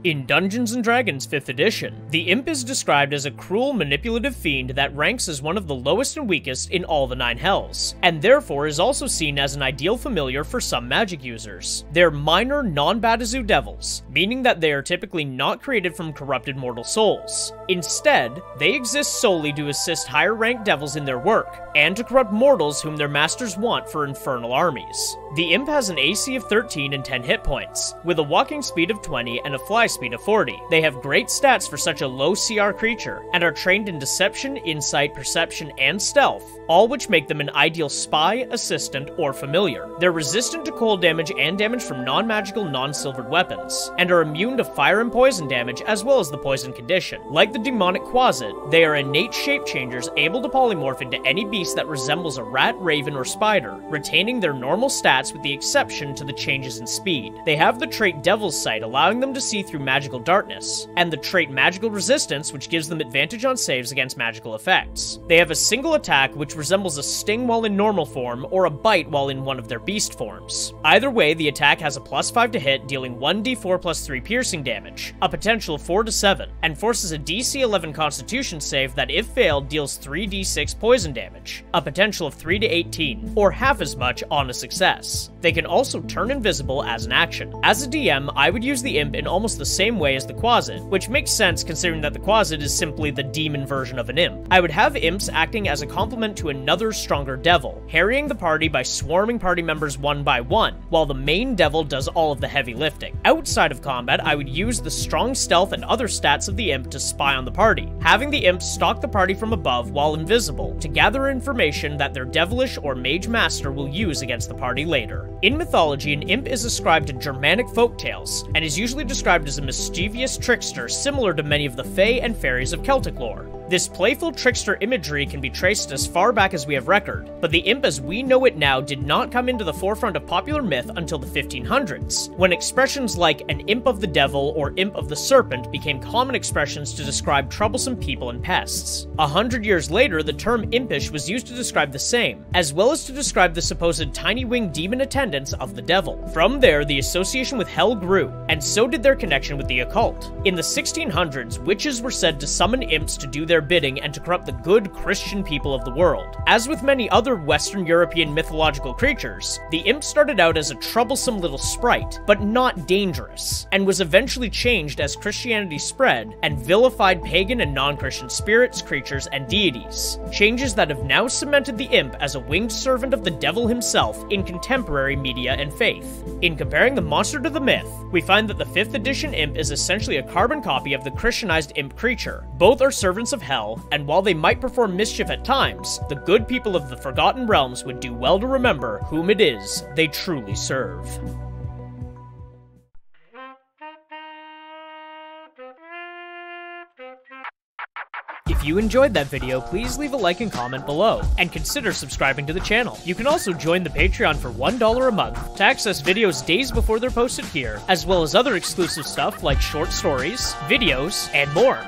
In Dungeons & Dragons 5th edition, the Imp is described as a cruel, manipulative fiend that ranks as one of the lowest and weakest in all the 9 hells, and therefore is also seen as an ideal familiar for some magic users. They're minor, non-Badazu devils, meaning that they are typically not created from corrupted mortal souls. Instead, they exist solely to assist higher-ranked devils in their work, and to corrupt mortals whom their masters want for infernal armies. The Imp has an AC of 13 and 10 hit points, with a walking speed of 20 and a fly speed of 40. They have great stats for such a low CR creature, and are trained in deception, insight, perception, and stealth, all which make them an ideal spy, assistant, or familiar. They're resistant to cold damage and damage from non-magical, non-silvered weapons, and are immune to fire and poison damage as well as the poison condition. Like the demonic Quasit, they are innate shape changers able to polymorph into any beast that resembles a rat, raven, or spider, retaining their normal stats with the exception to the changes in speed. They have the trait Devil's Sight, allowing them to see through magical darkness, and the trait Magical Resistance, which gives them advantage on saves against magical effects. They have a single attack which resembles a sting while in normal form, or a bite while in one of their beast forms. Either way, the attack has a +5 to hit, dealing 1d4 plus 3 piercing damage, a potential of 4 to 7, and forces a DC 11 Constitution save that, if failed, deals 3d6 poison damage, a potential of 3 to 18, or half as much on a success. They can also turn invisible as an action. As a DM, I would use the Imp in almost the same way as the Quasit, which makes sense considering that the Quasit is simply the demon version of an Imp. I would have Imps acting as a complement to another stronger devil, harrying the party by swarming party members one by one, while the main devil does all of the heavy lifting. Outside of combat, I would use the strong stealth and other stats of the Imp to spy on the party, having the Imp stalk the party from above while invisible, to gather information that their devilish or mage master will use against the party later. In mythology, an Imp is ascribed to Germanic folktales, and is usually described as a mischievous trickster similar to many of the fae and fairies of Celtic lore. This playful trickster imagery can be traced as far back as we have record, but the Imp as we know it now did not come into the forefront of popular myth until the 1500s, when expressions like an Imp of the Devil or Imp of the Serpent became common expressions to describe troublesome people and pests. 100 years later, the term impish was used to describe the same, as well as to describe the supposed tiny-winged demon attendants of the devil. From there, the association with hell grew, and so did their connection with the occult. In the 1600s, witches were said to summon imps to do their bidding and to corrupt the good Christian people of the world. As with many other Western European mythological creatures, the imp started out as a troublesome little sprite, but not dangerous, and was eventually changed as Christianity spread and vilified pagan and non-Christian spirits, creatures, and deities. Changes that have now cemented the imp as a winged servant of the devil himself in contemporary media and faith. In comparing the monster to the myth, we find that the 5th edition imp is essentially a carbon copy of the Christianized imp creature. Both are servants of hell, and while they might perform mischief at times, the good people of the Forgotten Realms would do well to remember whom it is they truly serve. If you enjoyed that video, please leave a like and comment below, and consider subscribing to the channel. You can also join the Patreon for $1 a month to access videos days before they're posted here, as well as other exclusive stuff like short stories, videos, and more.